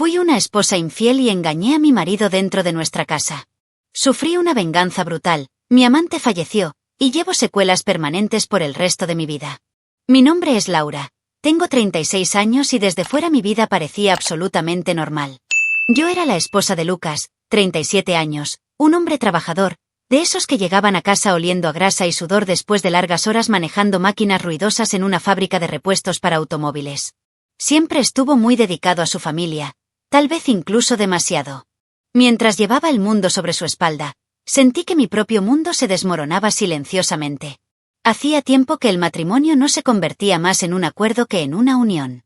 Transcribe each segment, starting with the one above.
Fui una esposa infiel y engañé a mi marido dentro de nuestra casa. Sufrí una venganza brutal, mi amante falleció, y llevo secuelas permanentes por el resto de mi vida. Mi nombre es Laura, tengo 36 años y desde fuera mi vida parecía absolutamente normal. Yo era la esposa de Lucas, 37 años, un hombre trabajador, de esos que llegaban a casa oliendo a grasa y sudor después de largas horas manejando máquinas ruidosas en una fábrica de repuestos para automóviles. Siempre estuvo muy dedicado a su familia, tal vez incluso demasiado. Mientras llevaba el mundo sobre su espalda, sentí que mi propio mundo se desmoronaba silenciosamente. Hacía tiempo que el matrimonio no se convertía más en un acuerdo que en una unión.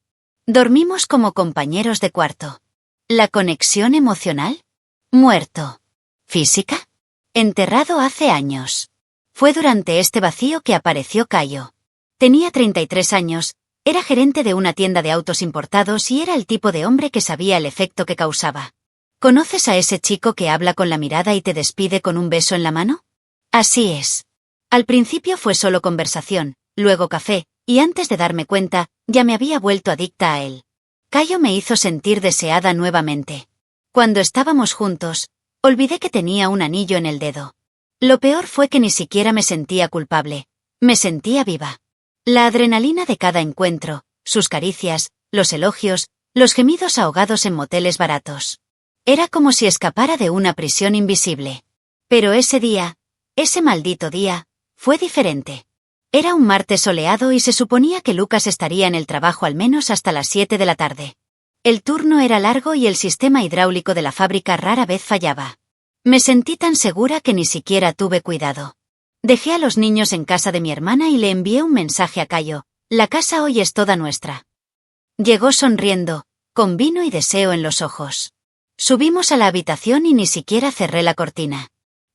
Dormimos como compañeros de cuarto. ¿La conexión emocional? Muerto. ¿Física? Enterrado hace años. Fue durante este vacío que apareció Cayo. Tenía 33 años, era gerente de una tienda de autos importados y era el tipo de hombre que sabía el efecto que causaba. ¿Conoces a ese chico que habla con la mirada y te despide con un beso en la mano? Así es. Al principio fue solo conversación, luego café, y antes de darme cuenta, ya me había vuelto adicta a él. Cayo me hizo sentir deseada nuevamente. Cuando estábamos juntos, olvidé que tenía un anillo en el dedo. Lo peor fue que ni siquiera me sentía culpable. Me sentía viva. La adrenalina de cada encuentro, sus caricias, los elogios, los gemidos ahogados en moteles baratos. Era como si escapara de una prisión invisible. Pero ese día, ese maldito día, fue diferente. Era un martes soleado y se suponía que Lucas estaría en el trabajo al menos hasta las 7 de la tarde. El turno era largo y el sistema hidráulico de la fábrica rara vez fallaba. Me sentí tan segura que ni siquiera tuve cuidado. Dejé a los niños en casa de mi hermana y le envié un mensaje a Cayo: la casa hoy es toda nuestra. Llegó sonriendo, con vino y deseo en los ojos. Subimos a la habitación y ni siquiera cerré la cortina.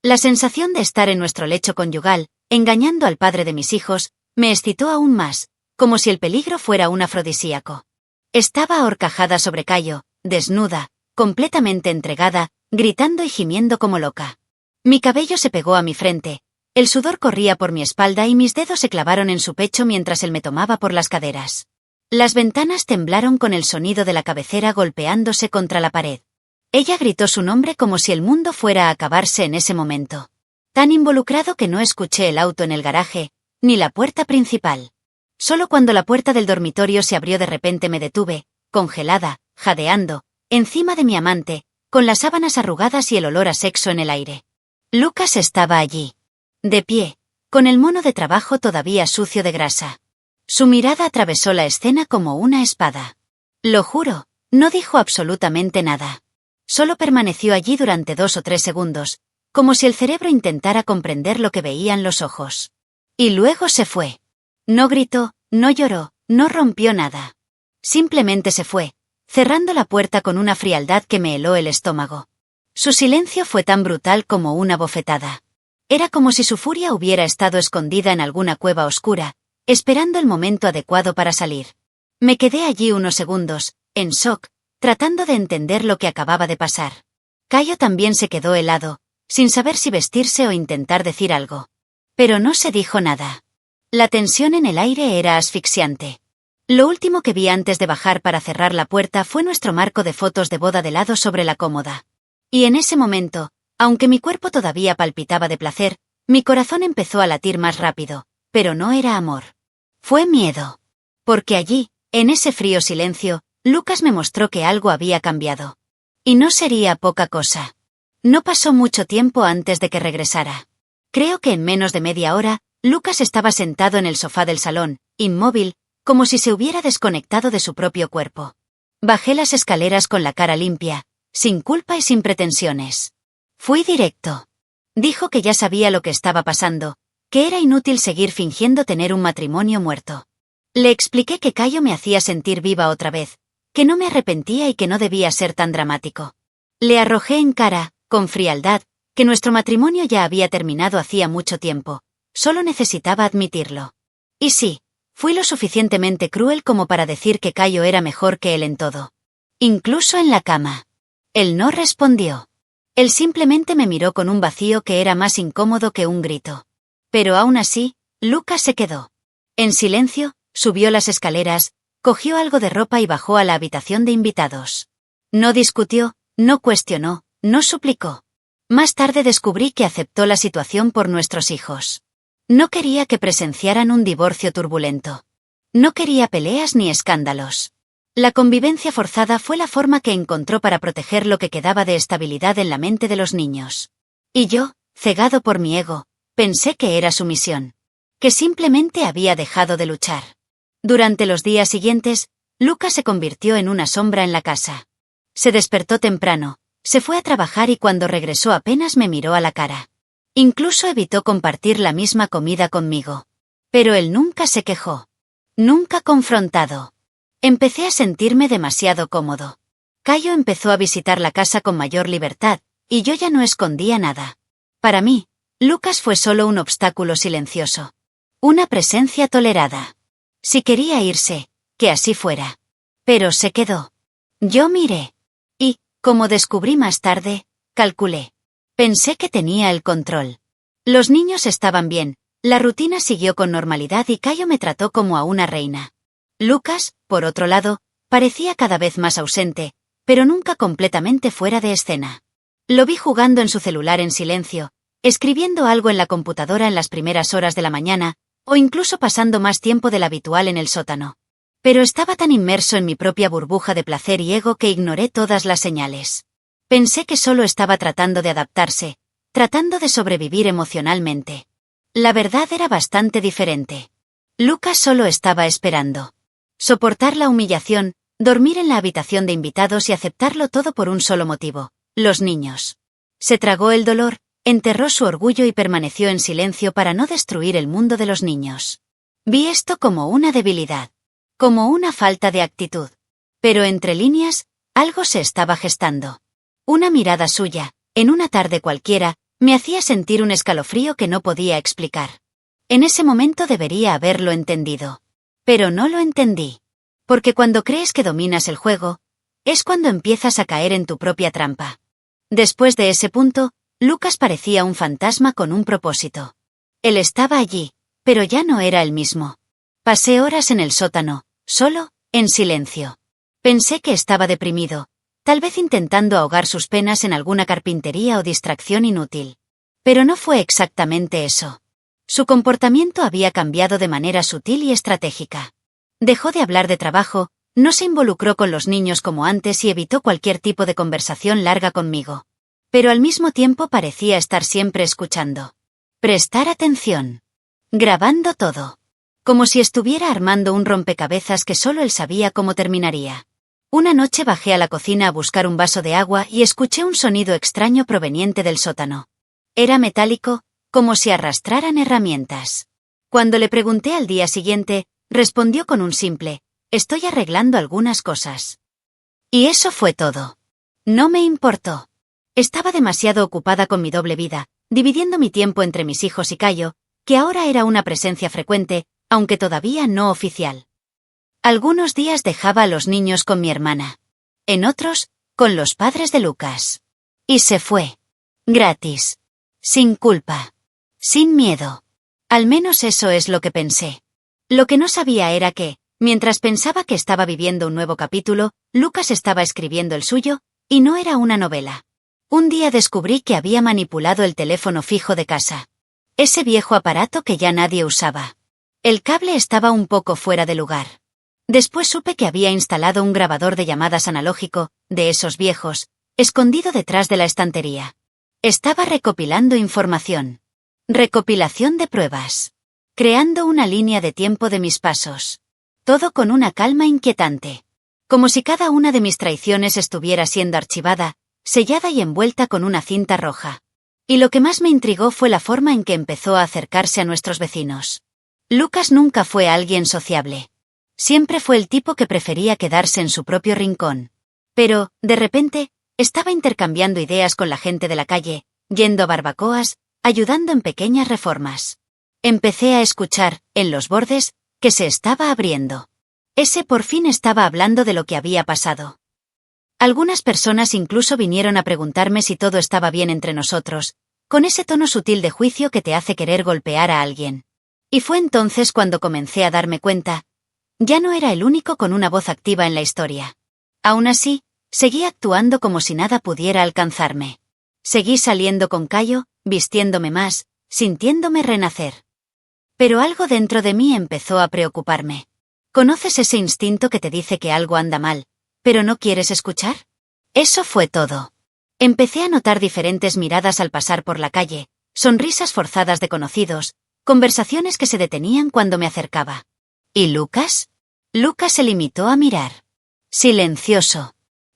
La sensación de estar en nuestro lecho conyugal, engañando al padre de mis hijos, me excitó aún más, como si el peligro fuera un afrodisíaco. Estaba ahorcajada sobre Cayo, desnuda, completamente entregada, gritando y gimiendo como loca. Mi cabello se pegó a mi frente, el sudor corría por mi espalda y mis dedos se clavaron en su pecho mientras él me tomaba por las caderas. Las ventanas temblaron con el sonido de la cabecera golpeándose contra la pared. Ella gritó su nombre como si el mundo fuera a acabarse en ese momento. Tan involucrado que no escuché el auto en el garaje, ni la puerta principal. Solo cuando la puerta del dormitorio se abrió de repente me detuve, congelada, jadeando, encima de mi amante, con las sábanas arrugadas y el olor a sexo en el aire. Lucas estaba allí. De pie, con el mono de trabajo todavía sucio de grasa. Su mirada atravesó la escena como una espada. Lo juro, no dijo absolutamente nada. Solo permaneció allí durante 2 o 3 segundos, como si el cerebro intentara comprender lo que veían los ojos. Y luego se fue. No gritó, no lloró, no rompió nada. Simplemente se fue, cerrando la puerta con una frialdad que me heló el estómago. Su silencio fue tan brutal como una bofetada. Era como si su furia hubiera estado escondida en alguna cueva oscura, esperando el momento adecuado para salir. Me quedé allí unos segundos, en shock, tratando de entender lo que acababa de pasar. Cayo también se quedó helado, sin saber si vestirse o intentar decir algo. Pero no se dijo nada. La tensión en el aire era asfixiante. Lo último que vi antes de bajar para cerrar la puerta fue nuestro marco de fotos de boda de lado sobre la cómoda. Y en ese momento, aunque mi cuerpo todavía palpitaba de placer, mi corazón empezó a latir más rápido, pero no era amor. Fue miedo. Porque allí, en ese frío silencio, Lucas me mostró que algo había cambiado. Y no sería poca cosa. No pasó mucho tiempo antes de que regresara. Creo que en menos de media hora, Lucas estaba sentado en el sofá del salón, inmóvil, como si se hubiera desconectado de su propio cuerpo. Bajé las escaleras con la cara limpia, sin culpa y sin pretensiones. Fui directo. Dijo que ya sabía lo que estaba pasando, que era inútil seguir fingiendo tener un matrimonio muerto. Le expliqué que Cayo me hacía sentir viva otra vez, que no me arrepentía y que no debía ser tan dramático. Le arrojé en cara, con frialdad, que nuestro matrimonio ya había terminado hacía mucho tiempo, solo necesitaba admitirlo. Y sí, fui lo suficientemente cruel como para decir que Cayo era mejor que él en todo. Incluso en la cama. Él no respondió. Él simplemente me miró con un vacío que era más incómodo que un grito. Pero aún así, Lucas se quedó. En silencio, subió las escaleras, cogió algo de ropa y bajó a la habitación de invitados. No discutió, no cuestionó, no suplicó. Más tarde descubrí que aceptó la situación por nuestros hijos. No quería que presenciaran un divorcio turbulento. No quería peleas ni escándalos. La convivencia forzada fue la forma que encontró para proteger lo que quedaba de estabilidad en la mente de los niños. Y yo, cegado por mi ego, pensé que era su misión. Que simplemente había dejado de luchar. Durante los días siguientes, Lucas se convirtió en una sombra en la casa. Se despertó temprano, se fue a trabajar y cuando regresó apenas me miró a la cara. Incluso evitó compartir la misma comida conmigo. Pero él nunca se quejó. Nunca confrontado. Empecé a sentirme demasiado cómodo. Cayo empezó a visitar la casa con mayor libertad, y yo ya no escondía nada. Para mí, Lucas fue solo un obstáculo silencioso. Una presencia tolerada. Si quería irse, que así fuera. Pero se quedó. Yo miré. Y, como descubrí más tarde, calculé. Pensé que tenía el control. Los niños estaban bien, la rutina siguió con normalidad y Cayo me trató como a una reina. Lucas, por otro lado, parecía cada vez más ausente, pero nunca completamente fuera de escena. Lo vi jugando en su celular en silencio, escribiendo algo en la computadora en las primeras horas de la mañana, o incluso pasando más tiempo del habitual en el sótano. Pero estaba tan inmerso en mi propia burbuja de placer y ego que ignoré todas las señales. Pensé que solo estaba tratando de adaptarse, tratando de sobrevivir emocionalmente. La verdad era bastante diferente. Lucas solo estaba esperando. Soportar la humillación, dormir en la habitación de invitados y aceptarlo todo por un solo motivo: los niños. Se tragó el dolor, enterró su orgullo y permaneció en silencio para no destruir el mundo de los niños. Vi esto como una debilidad. Como una falta de actitud. Pero entre líneas, algo se estaba gestando. Una mirada suya, en una tarde cualquiera, me hacía sentir un escalofrío que no podía explicar. En ese momento debería haberlo entendido. Pero no lo entendí. Porque cuando crees que dominas el juego, es cuando empiezas a caer en tu propia trampa. Después de ese punto, Lucas parecía un fantasma con un propósito. Él estaba allí, pero ya no era el mismo. Pasé horas en el sótano, solo, en silencio. Pensé que estaba deprimido, tal vez intentando ahogar sus penas en alguna carpintería o distracción inútil. Pero no fue exactamente eso. Su comportamiento había cambiado de manera sutil y estratégica. Dejó de hablar de trabajo, no se involucró con los niños como antes y evitó cualquier tipo de conversación larga conmigo. Pero al mismo tiempo parecía estar siempre escuchando. Prestar atención. Grabando todo. Como si estuviera armando un rompecabezas que solo él sabía cómo terminaría. Una noche bajé a la cocina a buscar un vaso de agua y escuché un sonido extraño proveniente del sótano. Era metálico, como si arrastraran herramientas. Cuando le pregunté al día siguiente, respondió con un simple: estoy arreglando algunas cosas. Y eso fue todo. No me importó. Estaba demasiado ocupada con mi doble vida, dividiendo mi tiempo entre mis hijos y Cayo, que ahora era una presencia frecuente, aunque todavía no oficial. Algunos días dejaba a los niños con mi hermana. En otros, con los padres de Lucas. Y se fue. Gratis. Sin culpa. Sin miedo. Al menos eso es lo que pensé. Lo que no sabía era que, mientras pensaba que estaba viviendo un nuevo capítulo, Lucas estaba escribiendo el suyo, y no era una novela. Un día descubrí que había manipulado el teléfono fijo de casa. Ese viejo aparato que ya nadie usaba. El cable estaba un poco fuera de lugar. Después supe que había instalado un grabador de llamadas analógico, de esos viejos, escondido detrás de la estantería. Estaba recopilando información. Recopilación de pruebas. Creando una línea de tiempo de mis pasos. Todo con una calma inquietante. Como si cada una de mis traiciones estuviera siendo archivada, sellada y envuelta con una cinta roja. Y lo que más me intrigó fue la forma en que empezó a acercarse a nuestros vecinos. Lucas nunca fue alguien sociable. Siempre fue el tipo que prefería quedarse en su propio rincón. Pero, de repente, estaba intercambiando ideas con la gente de la calle, yendo a barbacoas, ayudando en pequeñas reformas. Empecé a escuchar, en los bordes, que se estaba abriendo. Ese por fin estaba hablando de lo que había pasado. Algunas personas incluso vinieron a preguntarme si todo estaba bien entre nosotros, con ese tono sutil de juicio que te hace querer golpear a alguien. Y fue entonces cuando comencé a darme cuenta. Ya no era el único con una voz activa en la historia. Aún así, Seguí actuando como si nada pudiera alcanzarme. Seguí saliendo con Cayo, vistiéndome más, sintiéndome renacer. Pero algo dentro de mí empezó a preocuparme. ¿Conoces ese instinto que te dice que algo anda mal, pero no quieres escuchar? Eso fue todo. Empecé a notar diferentes miradas al pasar por la calle, sonrisas forzadas de conocidos, conversaciones que se detenían cuando me acercaba. ¿Y Lucas? Lucas se limitó a mirar. Silencioso.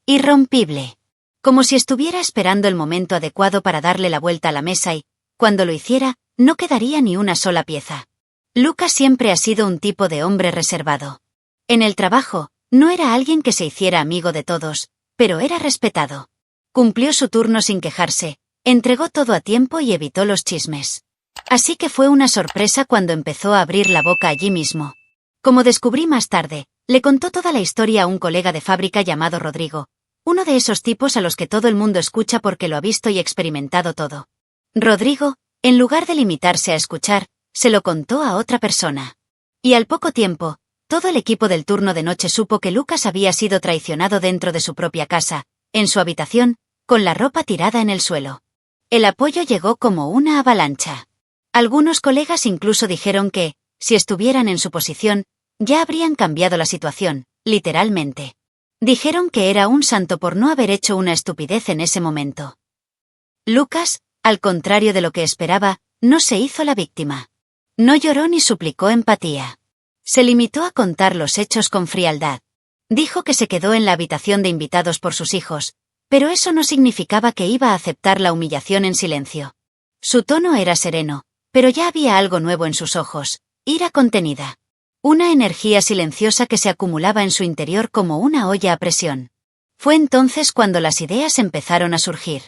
Irrompible. Como si estuviera esperando el momento adecuado para darle la vuelta a la mesa y, cuando lo hiciera, no quedaría ni una sola pieza. Lucas siempre ha sido un tipo de hombre reservado. En el trabajo, no era alguien que se hiciera amigo de todos, pero era respetado. Cumplió su turno sin quejarse, entregó todo a tiempo y evitó los chismes. Así que fue una sorpresa cuando empezó a abrir la boca allí mismo. Como descubrí más tarde, le contó toda la historia a un colega de fábrica llamado Rodrigo, uno de esos tipos a los que todo el mundo escucha porque lo ha visto y experimentado todo. Rodrigo, en lugar de limitarse a escuchar, se lo contó a otra persona. Y al poco tiempo, todo el equipo del turno de noche supo que Lucas había sido traicionado dentro de su propia casa, en su habitación, con la ropa tirada en el suelo. El apoyo llegó como una avalancha. Algunos colegas incluso dijeron que, si estuvieran en su posición, ya habrían cambiado la situación, literalmente. Dijeron que era un santo por no haber hecho una estupidez en ese momento. Lucas, al contrario de lo que esperaba, no se hizo la víctima. No lloró ni suplicó empatía. Se limitó a contar los hechos con frialdad. Dijo que se quedó en la habitación de invitados por sus hijos, pero eso no significaba que iba a aceptar la humillación en silencio. Su tono era sereno, pero ya había algo nuevo en sus ojos, ira contenida. Una energía silenciosa que se acumulaba en su interior como una olla a presión. Fue entonces cuando las ideas empezaron a surgir.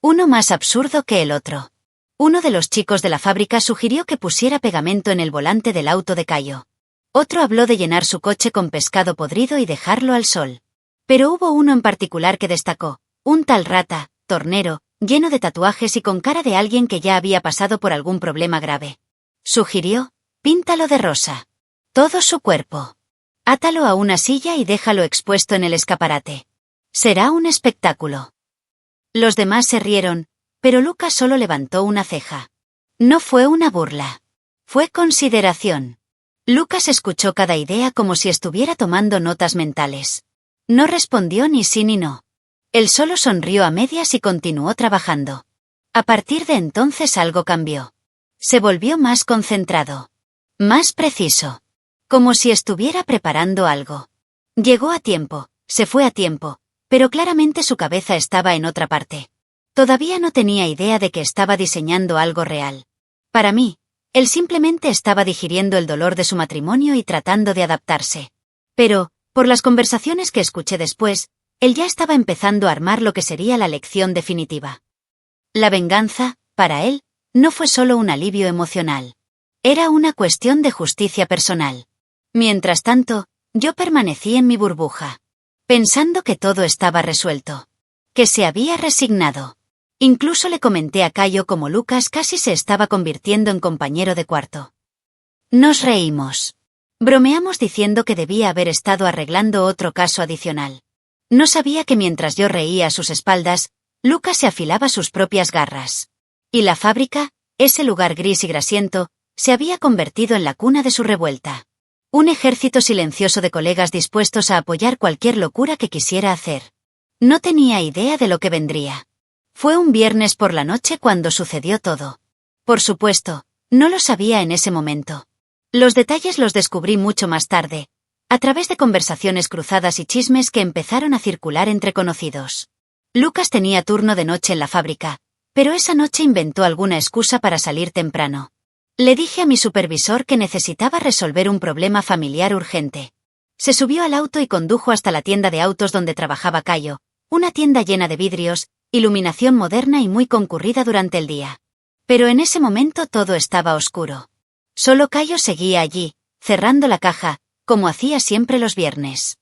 Uno más absurdo que el otro. Uno de los chicos de la fábrica sugirió que pusiera pegamento en el volante del auto de Cayo. Otro habló de llenar su coche con pescado podrido y dejarlo al sol. Pero hubo uno en particular que destacó, un tal Rata, tornero, lleno de tatuajes y con cara de alguien que ya había pasado por algún problema grave. Sugirió, píntalo de rosa. Todo su cuerpo. Átalo a una silla y déjalo expuesto en el escaparate. Será un espectáculo. Los demás se rieron, pero Lucas solo levantó una ceja. No fue una burla. Fue consideración. Lucas escuchó cada idea como si estuviera tomando notas mentales. No respondió ni sí ni no. Él solo sonrió a medias y continuó trabajando. A partir de entonces algo cambió. Se volvió más concentrado. Más preciso. Como si estuviera preparando algo. Llegó a tiempo, se fue a tiempo, pero claramente su cabeza estaba en otra parte. Todavía no tenía idea de que estaba diseñando algo real. Para mí, él simplemente estaba digiriendo el dolor de su matrimonio y tratando de adaptarse. Pero, por las conversaciones que escuché después, él ya estaba empezando a armar lo que sería la lección definitiva. La venganza, para él, no fue solo un alivio emocional. Era una cuestión de justicia personal. Mientras tanto, yo permanecí en mi burbuja, pensando que todo estaba resuelto, que se había resignado. Incluso le comenté a Cayo cómo Lucas casi se estaba convirtiendo en compañero de cuarto. Nos reímos. Bromeamos diciendo que debía haber estado arreglando otro caso adicional. No sabía que mientras yo reía a sus espaldas, Lucas se afilaba sus propias garras. Y la fábrica, ese lugar gris y grasiento, se había convertido en la cuna de su revuelta. Un ejército silencioso de colegas dispuestos a apoyar cualquier locura que quisiera hacer. No tenía idea de lo que vendría. Fue un viernes por la noche cuando sucedió todo. Por supuesto, no lo sabía en ese momento. Los detalles los descubrí mucho más tarde, a través de conversaciones cruzadas y chismes que empezaron a circular entre conocidos. Lucas tenía turno de noche en la fábrica, pero esa noche inventó alguna excusa para salir temprano. Le dije a mi supervisor que necesitaba resolver un problema familiar urgente. Se subió al auto y condujo hasta la tienda de autos donde trabajaba Cayo, una tienda llena de vidrios, iluminación moderna y muy concurrida durante el día. Pero en ese momento todo estaba oscuro. Solo Cayo seguía allí, cerrando la caja, como hacía siempre los viernes.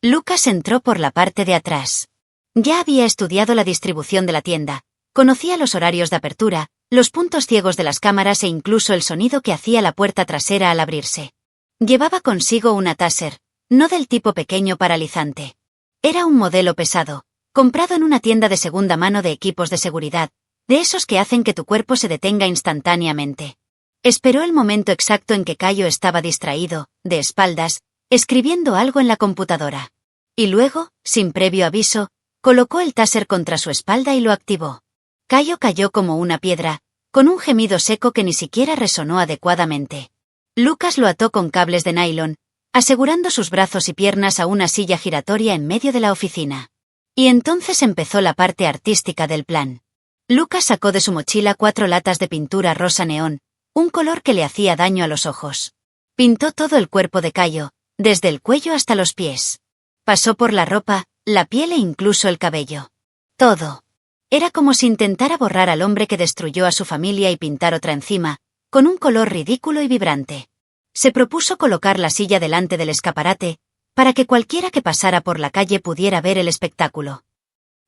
Lucas entró por la parte de atrás. Ya había estudiado la distribución de la tienda, conocía los horarios de apertura, los puntos ciegos de las cámaras e incluso el sonido que hacía la puerta trasera al abrirse. Llevaba consigo una Taser, no del tipo pequeño paralizante. Era un modelo pesado, comprado en una tienda de segunda mano de equipos de seguridad, de esos que hacen que tu cuerpo se detenga instantáneamente. Esperó el momento exacto en que Cayo estaba distraído, de espaldas, escribiendo algo en la computadora. Y luego, sin previo aviso, colocó el taser contra su espalda y lo activó. Cayo cayó como una piedra, con un gemido seco que ni siquiera resonó adecuadamente. Lucas lo ató con cables de nylon, asegurando sus brazos y piernas a una silla giratoria en medio de la oficina. Y entonces empezó la parte artística del plan. Lucas sacó de su mochila 4 latas de pintura rosa neón, un color que le hacía daño a los ojos. Pintó todo el cuerpo de Cayo, desde el cuello hasta los pies. Pasó por la ropa, la piel e incluso el cabello. Todo. Era como si intentara borrar al hombre que destruyó a su familia y pintar otra encima, con un color ridículo y vibrante. Se propuso colocar la silla delante del escaparate, para que cualquiera que pasara por la calle pudiera ver el espectáculo.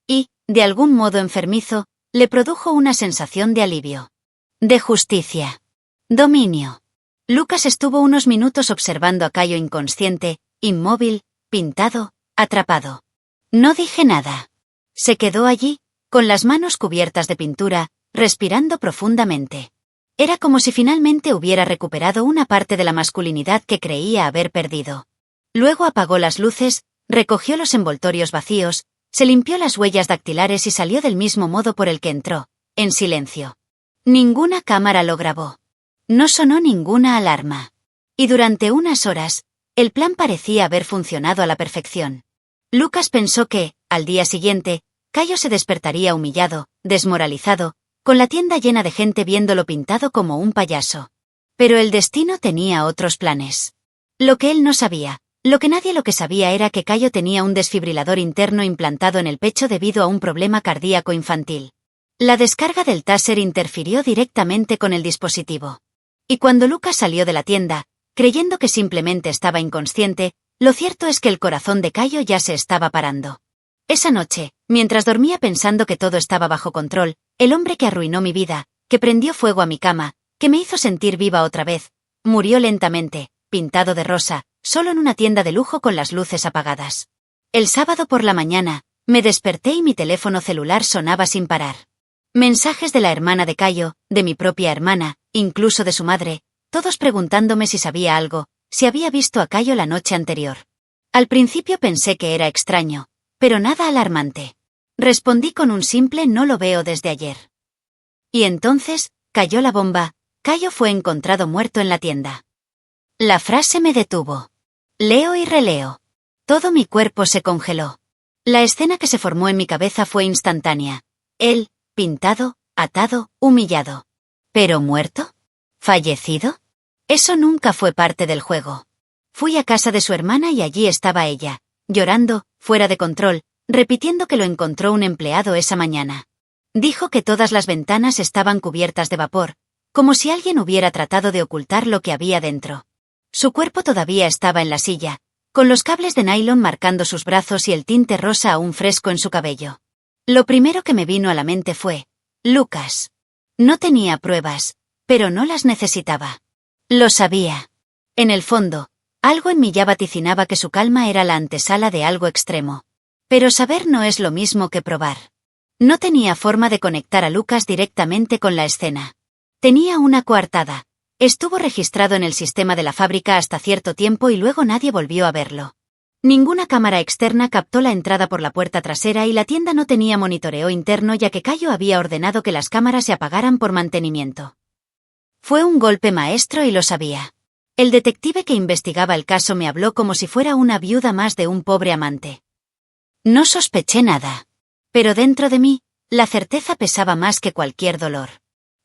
Y, de algún modo enfermizo, le produjo una sensación de alivio. De justicia. Dominio. Lucas estuvo unos minutos observando a Cayo inconsciente, inmóvil, pintado, atrapado. No dije nada. Se quedó allí, con las manos cubiertas de pintura, respirando profundamente. Era como si finalmente hubiera recuperado una parte de la masculinidad que creía haber perdido. Luego apagó las luces, recogió los envoltorios vacíos, se limpió las huellas dactilares y salió del mismo modo por el que entró, en silencio. Ninguna cámara lo grabó. No sonó ninguna alarma. Y durante unas horas, el plan parecía haber funcionado a la perfección. Lucas pensó que, al día siguiente, Cayo se despertaría humillado, desmoralizado, con la tienda llena de gente viéndolo pintado como un payaso. Pero el destino tenía otros planes. Lo que él no sabía, lo que nadie lo que sabía era que Cayo tenía un desfibrilador interno implantado en el pecho debido a un problema cardíaco infantil. La descarga del taser interfirió directamente con el dispositivo. Y cuando Lucas salió de la tienda, creyendo que simplemente estaba inconsciente, lo cierto es que el corazón de Cayo ya se estaba parando. Esa noche, mientras dormía pensando que todo estaba bajo control, el hombre que arruinó mi vida, que prendió fuego a mi cama, que me hizo sentir viva otra vez, murió lentamente, pintado de rosa, solo en una tienda de lujo con las luces apagadas. El sábado por la mañana, me desperté y mi teléfono celular sonaba sin parar. Mensajes de la hermana de Cayo, de mi propia hermana, incluso de su madre, todos preguntándome si sabía algo, si había visto a Cayo la noche anterior. Al principio pensé que era extraño, pero nada alarmante. Respondí con un simple no lo veo desde ayer. Y entonces, cayó la bomba, Cayo fue encontrado muerto en la tienda. La frase me detuvo. Leo y releo. Todo mi cuerpo se congeló. La escena que se formó en mi cabeza fue instantánea. Él, pintado, atado, humillado. ¿Pero muerto? ¿Fallecido? Eso nunca fue parte del juego. Fui a casa de su hermana y allí estaba ella, llorando, fuera de control, repitiendo que lo encontró un empleado esa mañana. Dijo que todas las ventanas estaban cubiertas de vapor, como si alguien hubiera tratado de ocultar lo que había dentro. Su cuerpo todavía estaba en la silla, con los cables de nylon marcando sus brazos y el tinte rosa aún fresco en su cabello. Lo primero que me vino a la mente fue, Lucas. No tenía pruebas, pero no las necesitaba. Lo sabía. En el fondo, algo en mí ya vaticinaba que su calma era la antesala de algo extremo. Pero saber no es lo mismo que probar. No tenía forma de conectar a Lucas directamente con la escena. Tenía una coartada. Estuvo registrado en el sistema de la fábrica hasta cierto tiempo y luego nadie volvió a verlo. Ninguna cámara externa captó la entrada por la puerta trasera y la tienda no tenía monitoreo interno ya que Cayo había ordenado que las cámaras se apagaran por mantenimiento. Fue un golpe maestro y lo sabía. El detective que investigaba el caso me habló como si fuera una viuda más de un pobre amante. No sospeché nada. Pero dentro de mí, la certeza pesaba más que cualquier dolor.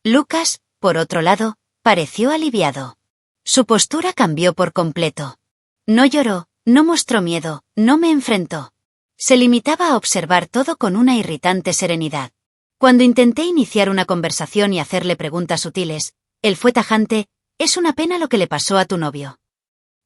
Lucas, por otro lado, pareció aliviado. Su postura cambió por completo. No lloró, no mostró miedo, no me enfrentó. Se limitaba a observar todo con una irritante serenidad. Cuando intenté iniciar una conversación y hacerle preguntas sutiles, él fue tajante, es una pena lo que le pasó a tu novio.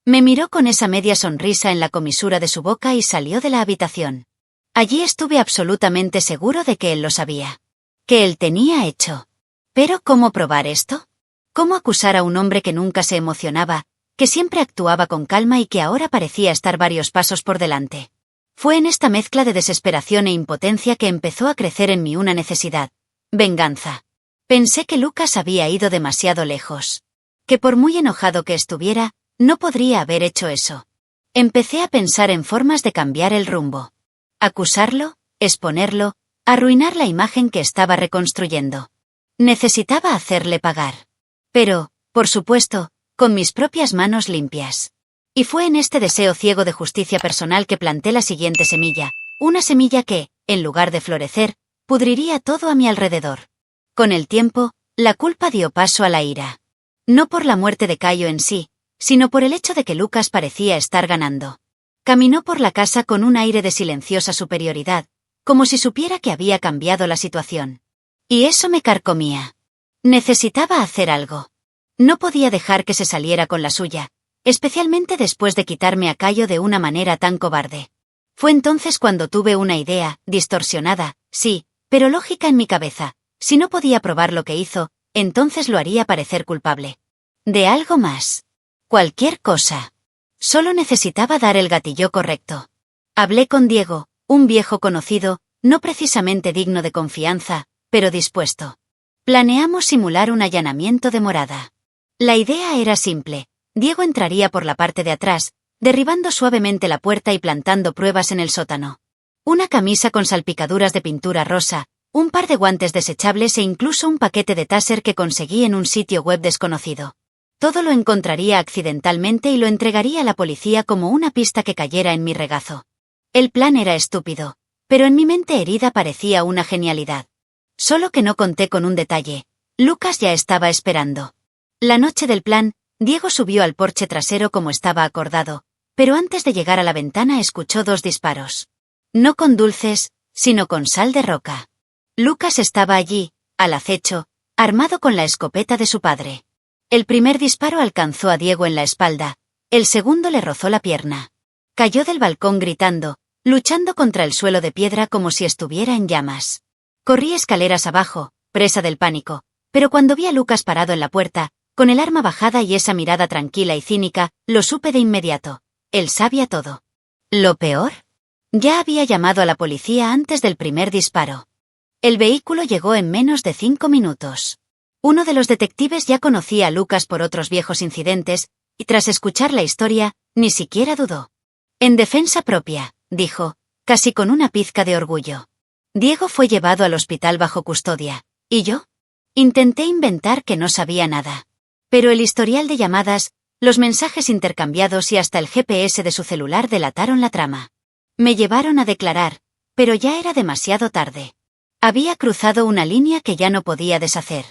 Me miró con esa media sonrisa en la comisura de su boca y salió de la habitación. Allí estuve absolutamente seguro de que él lo sabía. Que él tenía hecho. Pero ¿cómo probar esto? ¿Cómo acusar a un hombre que nunca se emocionaba, que siempre actuaba con calma y que ahora parecía estar varios pasos por delante? Fue en esta mezcla de desesperación e impotencia que empezó a crecer en mí una necesidad. Venganza. Pensé que Lucas había ido demasiado lejos. Que por muy enojado que estuviera, no podría haber hecho eso. Empecé a pensar en formas de cambiar el rumbo. Acusarlo, exponerlo, arruinar la imagen que estaba reconstruyendo. Necesitaba hacerle pagar. Pero, por supuesto, con mis propias manos limpias. Y fue en este deseo ciego de justicia personal que planté la siguiente semilla, una semilla que, en lugar de florecer, pudriría todo a mi alrededor. Con el tiempo, la culpa dio paso a la ira. No por la muerte de Caio en sí, sino por el hecho de que Lucas parecía estar ganando. Caminó por la casa con un aire de silenciosa superioridad, como si supiera que había cambiado la situación. Y eso me carcomía. Necesitaba hacer algo. No podía dejar que se saliera con la suya, especialmente después de quitarme a Caio de una manera tan cobarde. Fue entonces cuando tuve una idea, distorsionada, sí, pero lógica en mi cabeza. Si no podía probar lo que hizo, entonces lo haría parecer culpable. De algo más. Cualquier cosa. Solo necesitaba dar el gatillo correcto. Hablé con Diego, un viejo conocido, no precisamente digno de confianza, pero dispuesto. Planeamos simular un allanamiento de morada. La idea era simple. Diego entraría por la parte de atrás, derribando suavemente la puerta y plantando pruebas en el sótano. Una camisa con salpicaduras de pintura rosa, un par de guantes desechables e incluso un paquete de taser que conseguí en un sitio web desconocido. Todo lo encontraría accidentalmente y lo entregaría a la policía como una pista que cayera en mi regazo. El plan era estúpido, pero en mi mente herida parecía una genialidad. Solo que no conté con un detalle. Lucas ya estaba esperando. La noche del plan, Diego subió al porche trasero como estaba acordado, pero antes de llegar a la ventana escuchó 2 disparos. No con dulces, sino con sal de roca. Lucas estaba allí, al acecho, armado con la escopeta de su padre. El primer disparo alcanzó a Diego en la espalda, el segundo le rozó la pierna. Cayó del balcón gritando, luchando contra el suelo de piedra como si estuviera en llamas. Corrí escaleras abajo, presa del pánico, pero cuando vi a Lucas parado en la puerta, con el arma bajada y esa mirada tranquila y cínica, lo supe de inmediato. Él sabía todo. ¿Lo peor? Ya había llamado a la policía antes del primer disparo. El vehículo llegó en menos de 5 minutos. Uno de los detectives ya conocía a Lucas por otros viejos incidentes, y tras escuchar la historia, ni siquiera dudó. En defensa propia, dijo, casi con una pizca de orgullo. Diego fue llevado al hospital bajo custodia. ¿Y yo? Intenté inventar que no sabía nada. Pero el historial de llamadas, los mensajes intercambiados y hasta el GPS de su celular delataron la trama. Me llevaron a declarar, pero ya era demasiado tarde. Había cruzado una línea que ya no podía deshacer.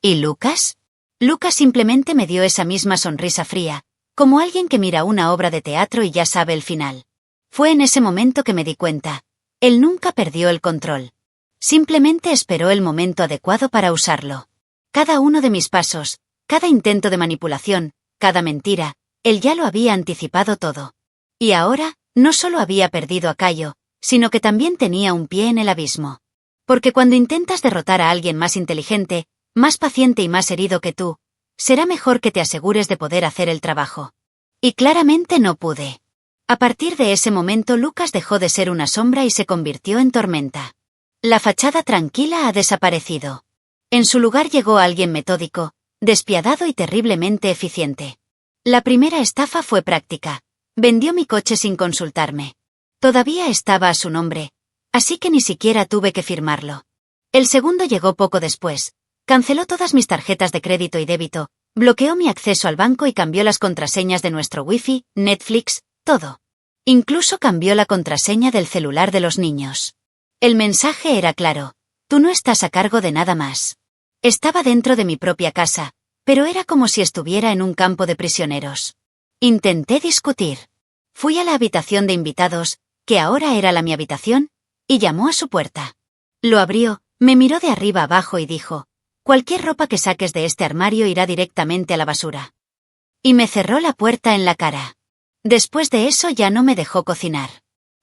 ¿Y Lucas? Lucas simplemente me dio esa misma sonrisa fría, como alguien que mira una obra de teatro y ya sabe el final. Fue en ese momento que me di cuenta. Él nunca perdió el control. Simplemente esperó el momento adecuado para usarlo. Cada uno de mis pasos, cada intento de manipulación, cada mentira, él ya lo había anticipado todo. Y ahora, no solo había perdido a Caio, sino que también tenía un pie en el abismo. Porque cuando intentas derrotar a alguien más inteligente, más paciente y más herido que tú, será mejor que te asegures de poder hacer el trabajo. Y claramente no pude. A partir de ese momento Lucas dejó de ser una sombra y se convirtió en tormenta. La fachada tranquila ha desaparecido. En su lugar llegó alguien metódico, despiadado y terriblemente eficiente. La primera estafa fue práctica. Vendió mi coche sin consultarme. Todavía estaba a su nombre, así que ni siquiera tuve que firmarlo. El segundo llegó poco después. Canceló todas mis tarjetas de crédito y débito, bloqueó mi acceso al banco y cambió las contraseñas de nuestro wifi, Netflix, todo. Incluso cambió la contraseña del celular de los niños. El mensaje era claro. Tú no estás a cargo de nada más. Estaba dentro de mi propia casa, pero era como si estuviera en un campo de prisioneros. Intenté discutir. Fui a la habitación de invitados, que ahora era mi habitación, y llamó a su puerta. Lo abrió, me miró de arriba abajo y dijo, cualquier ropa que saques de este armario irá directamente a la basura. Y me cerró la puerta en la cara. Después de eso ya no me dejó cocinar.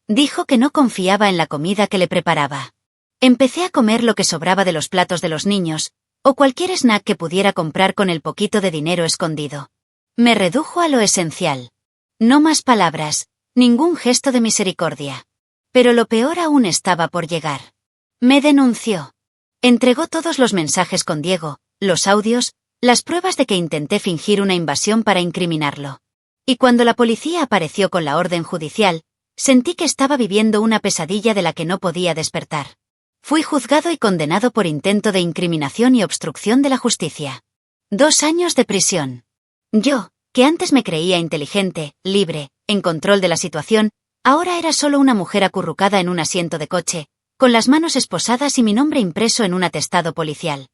Dijo que no confiaba en la comida que le preparaba. Empecé a comer lo que sobraba de los platos de los niños, o cualquier snack que pudiera comprar con el poquito de dinero escondido. Me redujo a lo esencial. No más palabras, ningún gesto de misericordia. Pero lo peor aún estaba por llegar. Me denunció. Entregó todos los mensajes con Diego, los audios, las pruebas de que intenté fingir una invasión para incriminarlo. Y cuando la policía apareció con la orden judicial, sentí que estaba viviendo una pesadilla de la que no podía despertar. Fui juzgado y condenado por intento de incriminación y obstrucción de la justicia. 2 años de prisión. Yo, que antes me creía inteligente, libre, en control de la situación, ahora era solo una mujer acurrucada en un asiento de coche, con las manos esposadas y mi nombre impreso en un atestado policial.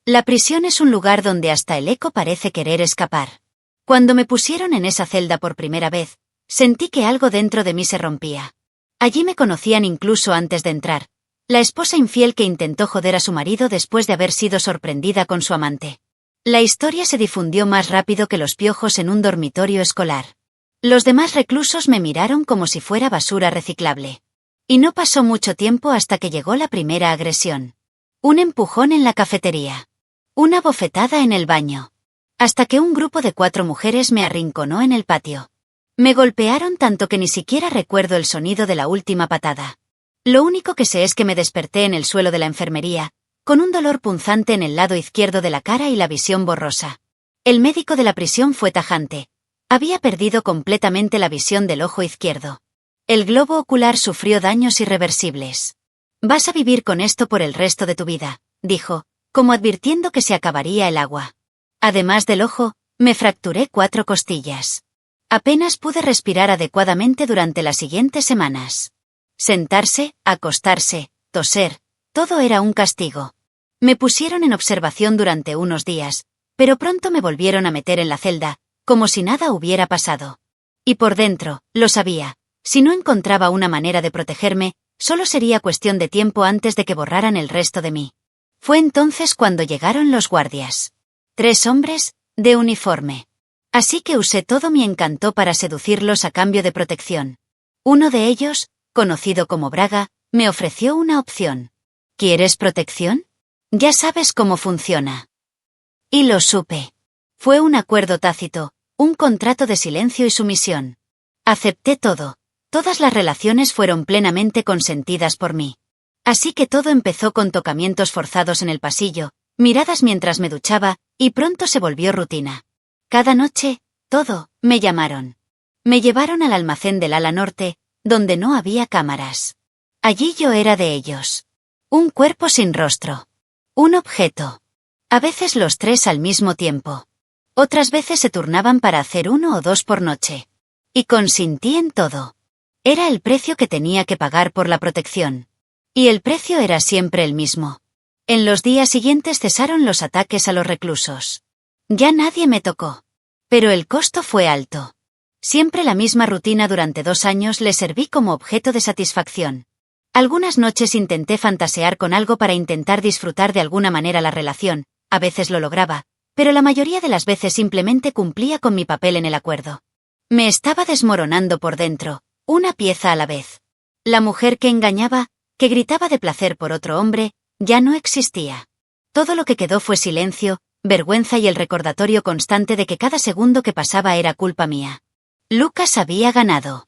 La prisión es un lugar donde hasta el eco parece querer escapar. Cuando me pusieron en esa celda por primera vez, sentí que algo dentro de mí se rompía. Allí me conocían incluso antes de entrar. La esposa infiel que intentó joder a su marido después de haber sido sorprendida con su amante. La historia se difundió más rápido que los piojos en un dormitorio escolar. Los demás reclusos me miraron como si fuera basura reciclable. Y no pasó mucho tiempo hasta que llegó la primera agresión. Un empujón en la cafetería. Una bofetada en el baño. Hasta que un grupo de 4 mujeres me arrinconó en el patio. Me golpearon tanto que ni siquiera recuerdo el sonido de la última patada. Lo único que sé es que me desperté en el suelo de la enfermería, con un dolor punzante en el lado izquierdo de la cara y la visión borrosa. El médico de la prisión fue tajante. Había perdido completamente la visión del ojo izquierdo. El globo ocular sufrió daños irreversibles. Vas a vivir con esto por el resto de tu vida, dijo, como advirtiendo que se acabaría el agua. Además del ojo, me fracturé 4 costillas. Apenas pude respirar adecuadamente durante las siguientes semanas. Sentarse, acostarse, toser, todo era un castigo. Me pusieron en observación durante unos días, pero pronto me volvieron a meter en la celda, como si nada hubiera pasado. Y por dentro, lo sabía, si no encontraba una manera de protegerme, solo sería cuestión de tiempo antes de que borraran el resto de mí. Fue entonces cuando llegaron los guardias. 3 hombres, de uniforme. Así que usé todo mi encanto para seducirlos a cambio de protección. Uno de ellos, conocido como Braga, me ofreció una opción. ¿Quieres protección? Ya sabes cómo funciona. Y lo supe. Fue un acuerdo tácito, un contrato de silencio y sumisión. Acepté todo. Todas las relaciones fueron plenamente consentidas por mí. Así que todo empezó con tocamientos forzados en el pasillo, miradas mientras me duchaba, y pronto se volvió rutina. Cada noche, me llamaron. Me llevaron al almacén del ala norte, donde no había cámaras. Allí yo era de ellos. Un cuerpo sin rostro. Un objeto. A veces los 3 al mismo tiempo. Otras veces se turnaban para hacer 1 o 2 por noche. Y consentí en todo. Era el precio que tenía que pagar por la protección. Y el precio era siempre el mismo. En los días siguientes cesaron los ataques a los reclusos. Ya nadie me tocó. Pero el costo fue alto. Siempre la misma rutina durante 2 años le serví como objeto de satisfacción. Algunas noches intenté fantasear con algo para intentar disfrutar de alguna manera la relación, a veces lo lograba, pero la mayoría de las veces simplemente cumplía con mi papel en el acuerdo. Me estaba desmoronando por dentro, una pieza a la vez. La mujer que engañaba, que gritaba de placer por otro hombre, ya no existía. Todo lo que quedó fue silencio, vergüenza y el recordatorio constante de que cada segundo que pasaba era culpa mía. Lucas había ganado.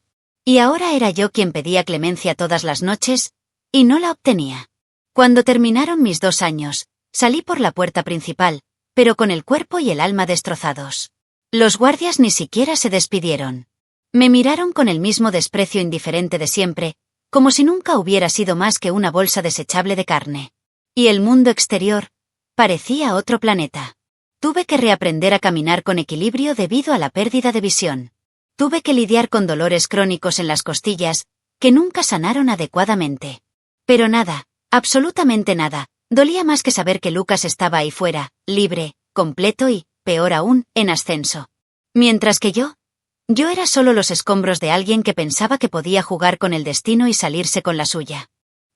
Y ahora era yo quien pedía clemencia todas las noches, y no la obtenía. Cuando terminaron mis 2 años, salí por la puerta principal, pero con el cuerpo y el alma destrozados. Los guardias ni siquiera se despidieron. Me miraron con el mismo desprecio indiferente de siempre, como si nunca hubiera sido más que una bolsa desechable de carne. Y el mundo exterior parecía otro planeta. Tuve que reaprender a caminar con equilibrio debido a la pérdida de visión. Tuve que lidiar con dolores crónicos en las costillas, que nunca sanaron adecuadamente. Pero nada, absolutamente nada, dolía más que saber que Lucas estaba ahí fuera, libre, completo y, peor aún, en ascenso. Mientras que yo era solo los escombros de alguien que pensaba que podía jugar con el destino y salirse con la suya.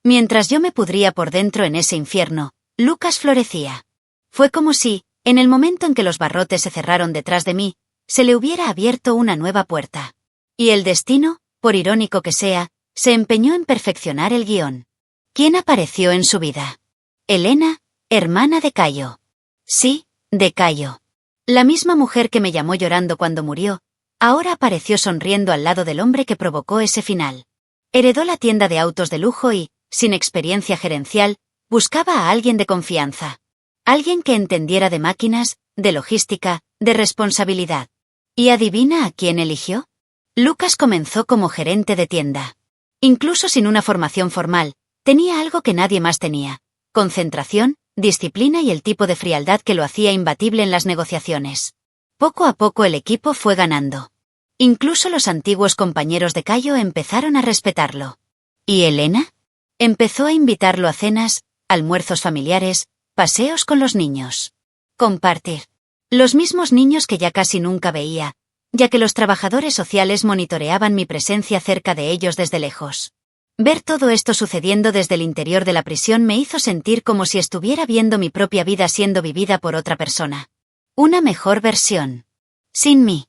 Mientras yo me pudría por dentro en ese infierno, Lucas florecía. Fue como si, en el momento en que los barrotes se cerraron detrás de mí, se le hubiera abierto una nueva puerta. Y el destino, por irónico que sea, se empeñó en perfeccionar el guión. ¿Quién apareció en su vida? Elena, hermana de Cayo. Sí, de Cayo. La misma mujer que me llamó llorando cuando murió, ahora apareció sonriendo al lado del hombre que provocó ese final. Heredó la tienda de autos de lujo y, sin experiencia gerencial, buscaba a alguien de confianza. Alguien que entendiera de máquinas, de logística, de responsabilidad. ¿Y adivina a quién eligió? Lucas comenzó como gerente de tienda. Incluso sin una formación formal, tenía algo que nadie más tenía: concentración, disciplina y el tipo de frialdad que lo hacía imbatible en las negociaciones. Poco a poco el equipo fue ganando. Incluso los antiguos compañeros de Cayo empezaron a respetarlo. ¿Y Elena? Empezó a invitarlo a cenas, almuerzos familiares, paseos con los niños. Compartir. Los mismos niños que ya casi nunca veía, ya que los trabajadores sociales monitoreaban mi presencia cerca de ellos desde lejos. Ver todo esto sucediendo desde el interior de la prisión me hizo sentir como si estuviera viendo mi propia vida siendo vivida por otra persona. Una mejor versión. Sin mí.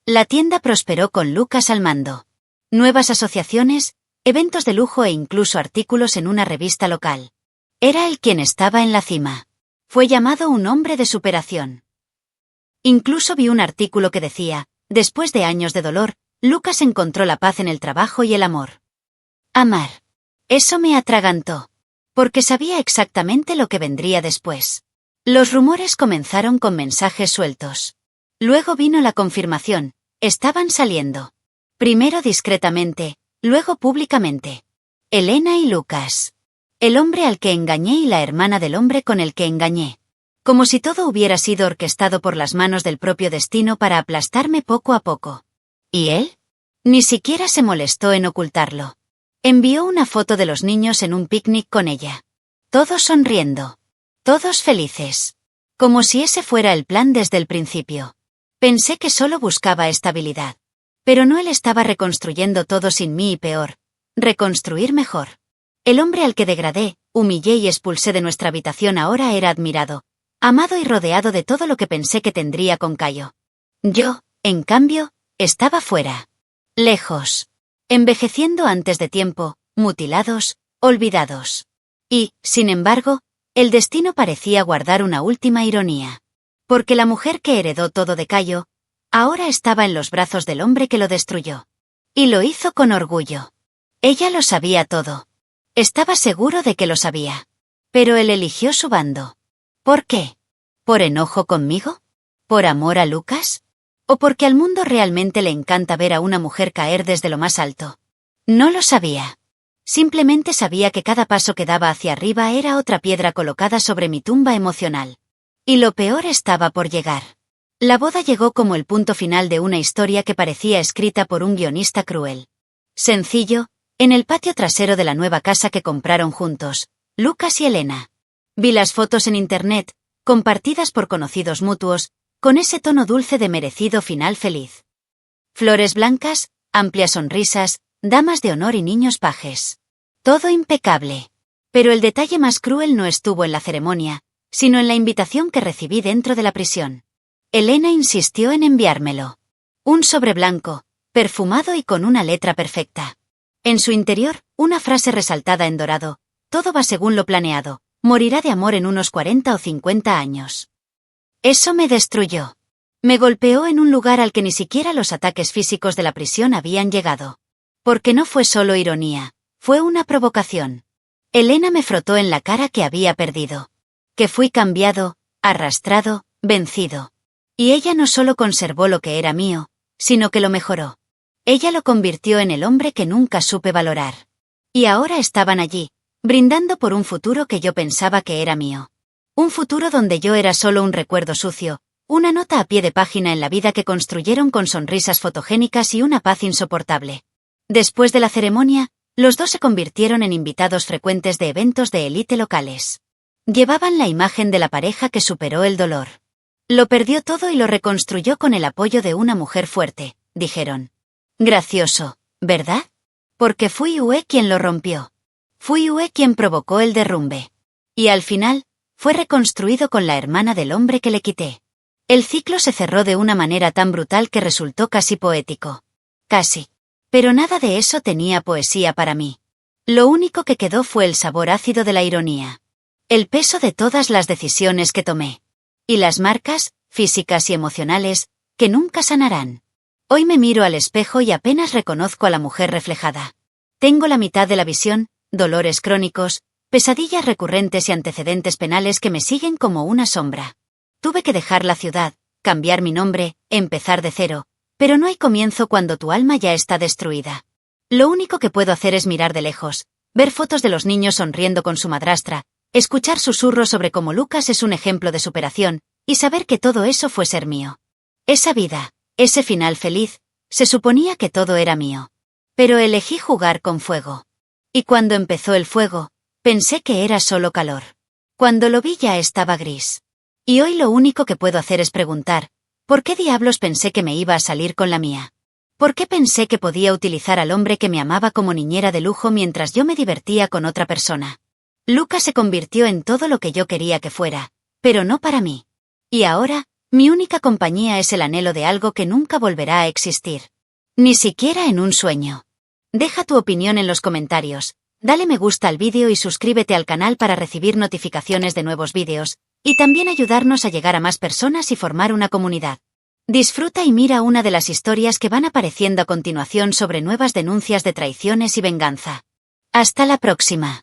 La tienda prosperó con Lucas al mando. Nuevas asociaciones, eventos de lujo e incluso artículos en una revista local. Era él quien estaba en la cima. Fue llamado un hombre de superación. Incluso vi un artículo que decía: después de años de dolor, Lucas encontró la paz en el trabajo y el amor. Amar. Eso me atragantó. Porque sabía exactamente lo que vendría después. Los rumores comenzaron con mensajes sueltos. Luego vino la confirmación: estaban saliendo. Primero discretamente, luego públicamente. Elena y Lucas. El hombre al que engañé y la hermana del hombre con el que engañé. Como si todo hubiera sido orquestado por las manos del propio destino para aplastarme poco a poco. ¿Y él? Ni siquiera se molestó en ocultarlo. Envió una foto de los niños en un picnic con ella. Todos sonriendo. Todos felices. Como si ese fuera el plan desde el principio. Pensé que solo buscaba estabilidad. Pero no, él estaba reconstruyendo todo sin mí y peor. Reconstruir mejor. El hombre al que degradé, humillé y expulsé de nuestra habitación ahora era admirado, amado y rodeado de todo lo que pensé que tendría con Cayo. Yo, en cambio, estaba fuera. Lejos. Envejeciendo antes de tiempo, mutilados, olvidados. Y, sin embargo, el destino parecía guardar una última ironía. Porque la mujer que heredó todo de Cayo, ahora estaba en los brazos del hombre que lo destruyó. Y lo hizo con orgullo. Ella lo sabía todo. Estaba seguro de que lo sabía. Pero él eligió su bando. ¿Por qué? ¿Por enojo conmigo? ¿Por amor a Lucas? ¿O porque al mundo realmente le encanta ver a una mujer caer desde lo más alto? No lo sabía. Simplemente sabía que cada paso que daba hacia arriba era otra piedra colocada sobre mi tumba emocional. Y lo peor estaba por llegar. La boda llegó como el punto final de una historia que parecía escrita por un guionista cruel. Sencillo, en el patio trasero de la nueva casa que compraron juntos, Lucas y Elena. Vi las fotos en internet, compartidas por conocidos mutuos, con ese tono dulce de merecido final feliz. Flores blancas, amplias sonrisas, damas de honor y niños pajes. Todo impecable. Pero el detalle más cruel no estuvo en la ceremonia, sino en la invitación que recibí dentro de la prisión. Elena insistió en enviármelo. Un sobre blanco, perfumado y con una letra perfecta. En su interior, una frase resaltada en dorado: todo va según lo planeado, morirá de amor en unos 40 o 50 años. Eso me destruyó. Me golpeó en un lugar al que ni siquiera los ataques físicos de la prisión habían llegado. Porque no fue solo ironía, fue una provocación. Elena me frotó en la cara que había perdido. Que fui cambiado, arrastrado, vencido. Y ella no solo conservó lo que era mío, sino que lo mejoró. Ella lo convirtió en el hombre que nunca supe valorar. Y ahora estaban allí, brindando por un futuro que yo pensaba que era mío. Un futuro donde yo era solo un recuerdo sucio, una nota a pie de página en la vida que construyeron con sonrisas fotogénicas y una paz insoportable. Después de la ceremonia, los dos se convirtieron en invitados frecuentes de eventos de élite locales. Llevaban la imagen de la pareja que superó el dolor. Lo perdió todo y lo reconstruyó con el apoyo de una mujer fuerte, dijeron. Gracioso, ¿verdad? Porque fui Ue quien lo rompió. Fui Ue quien provocó el derrumbe. Y al final, fue reconstruido con la hermana del hombre que le quité. El ciclo se cerró de una manera tan brutal que resultó casi poético. Casi. Pero nada de eso tenía poesía para mí. Lo único que quedó fue el sabor ácido de la ironía. El peso de todas las decisiones que tomé. Y las marcas, físicas y emocionales, que nunca sanarán. Hoy me miro al espejo y apenas reconozco a la mujer reflejada. Tengo la mitad de la visión, dolores crónicos, pesadillas recurrentes y antecedentes penales que me siguen como una sombra. Tuve que dejar la ciudad, cambiar mi nombre, empezar de cero, pero no hay comienzo cuando tu alma ya está destruida. Lo único que puedo hacer es mirar de lejos, ver fotos de los niños sonriendo con su madrastra, escuchar susurros sobre cómo Lucas es un ejemplo de superación, y saber que todo eso fue ser mío. Esa vida, ese final feliz, se suponía que todo era mío. Pero elegí jugar con fuego. Y cuando empezó el fuego, pensé que era solo calor. Cuando lo vi ya estaba gris. Y hoy lo único que puedo hacer es preguntar, ¿por qué diablos pensé que me iba a salir con la mía? ¿Por qué pensé que podía utilizar al hombre que me amaba como niñera de lujo mientras yo me divertía con otra persona? Lucas se convirtió en todo lo que yo quería que fuera, pero no para mí. Y ahora, mi única compañía es el anhelo de algo que nunca volverá a existir. Ni siquiera en un sueño. Deja tu opinión en los comentarios, dale me gusta al vídeo y suscríbete al canal para recibir notificaciones de nuevos vídeos, y también ayudarnos a llegar a más personas y formar una comunidad. Disfruta y mira una de las historias que van apareciendo a continuación sobre nuevas denuncias de traiciones y venganza. Hasta la próxima.